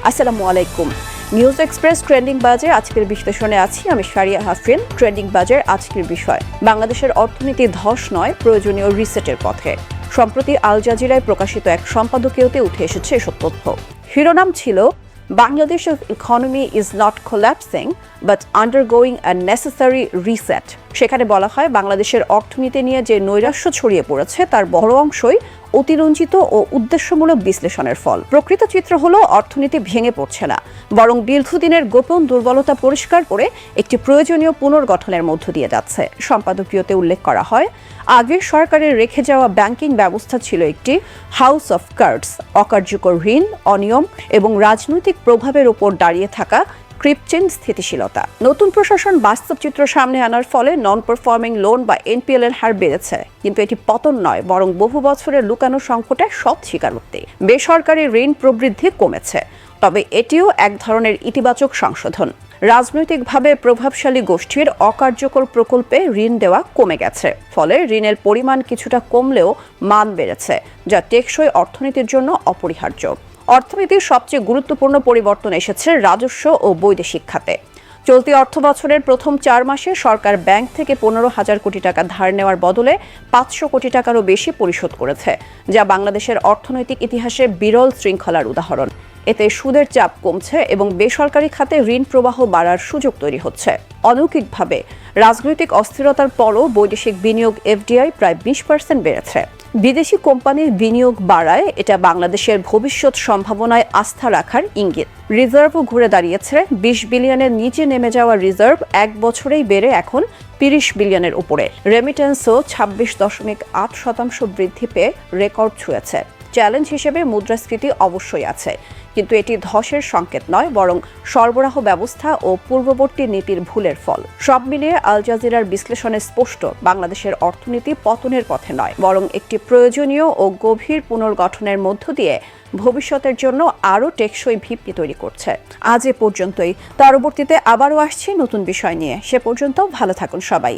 আসসালামু আলাইকুম। News express trending বাজার আজকের বিশ্লেষণে আছি আমি শারিয়া হাফরিন। ট্রেন্ডিং বাজার আজকের বিষয়, বাংলাদেশের অর্থনীতি ধস নয়, প্রয়োজনীয় রিসেটের পথে। সম্প্রতি আল জাজিরায় প্রকাশিত এক সম্পাদকীয়তে উঠে এসেছে এসব তথ্য। শিরোনাম ছিল বাংলাদেশের economy is not collapsing but undergoing a necessary reset. সেখানে বলা হয় বাংলাদেশের অর্থনীতি নিয়ে যে নৈরাশ্য ছড়িয়ে পড়েছে তার বড় অংশই অতিরঞ্জিত ও উদ্দেশ্যমূলক বিশ্লেষণের ফল। প্রকৃত চিত্র হলো অর্থনীতি ভেঙে পড়ছে না, বরং দীর্ঘদিনের গোপন দুর্বলতা পরিষ্কার করে একটি প্রয়োজনীয় পুনর্গঠনের মধ্য দিয়ে যাচ্ছে। সম্পাদকীয়তে উল্লেখ করা হয়, আগের সরকারের রেখে যাওয়া ব্যাংকিং ব্যবস্থা ছিল একটি হাউস অফ কার্ডস, অকার্যকর ঋণ, অনিয়ম এবং রাজনৈতিক প্রভাবের ওপর দাঁড়িয়ে থাকা কৃত্রিম স্থিতিশীলতা। নতুন প্রশাসন বাস্তব চিত্র সামনে আনার ফলে নন পারফর্মিং লোন বা এনপিএল এর হার বেড়েছে, কিন্তু এটি পতন নয়, বরং বহু বছরের লুকানো সংকটের সৎ স্বীকারোক্তি। বেসরকারি ঋণ প্রবৃদ্ধি কমেছে, তবে এটিও এক ধরনের ইতিবাচক সংশোধন। রাজনৈতিকভাবে প্রভাবশালী গোষ্ঠীর অকার্যকর প্রকল্পে ঋণ দেওয়া কমে গেছে, ফলে ঋণের পরিমাণ কিছুটা কমলেও মান বেড়েছে, যা টেকসই অর্থনীতির জন্য অপরিহার্য। অর্থনীতির সবচেয়ে গুরুত্বপূর্ণ পরিবর্তন এসেছে রাজস্ব ও বৈদেশিক খাতে। চলতি অর্থবছরের প্রথম 4 মাসে সরকার ব্যাংক থেকে 15,000 কোটি টাকা ধার নেওয়ার বদলে 500 কোটি টাকারও বেশি পরিশোধ করেছে, যা বাংলাদেশের অর্থনৈতিক ইতিহাসে বিরল শৃঙ্খলার উদাহরণ। এতে সুদের চাপ কমছে এবং বেসরকারি খাতে ঋণ প্রবাহ বাড়ার সুযোগ তৈরি হচ্ছে। অলৌকিকভাবে রাজনৈতিক অস্থিরতার পরও বৈদেশিক বিনিয়োগ এফডিআই প্রায় 20% বেড়েছে। বিদেশি কোম্পানির বিনিয়োগ বাড়ায় এটা বাংলাদেশের ভবিষ্যৎ সম্ভাবনায় আস্থা রাখার ইঙ্গিত। রিজার্ভও ঘুরে দাঁড়িয়েছে। 20 বিলিয়নের নিচে নেমে যাওয়া রিজার্ভ এক বছরেই বেড়ে এখন 30 বিলিয়নের উপরে। রেমিটেন্সও 26.8% বৃদ্ধি পেয়ে রেকর্ড ছুঁয়েছে। চ্যালেঞ্জ হিসেবে মুদ্রাস্ফীতি অবশ্যই আছে, কিন্তু এটি ধসের সংকেত নয়, বরং সরবরাহ ব্যবস্থা ও পূর্ববর্তী নীতির ভুলের ফল। সব মিলিয়ে আল জাজিরার বিশ্লেষণে স্পষ্ট, বাংলাদেশের অর্থনীতি পতনের পথে নয়, বরং একটি প্রয়োজনীয় ও গভীর পুনর্গঠনের মধ্য দিয়ে ভবিষ্যতের জন্য আরও টেকসই ভিত্তি তৈরি করছে। আজ এ পর্যন্তই। পরবর্তীতে আবারও আসছি নতুন বিষয় নিয়ে। সে পর্যন্ত ভালো থাকুন সবাই।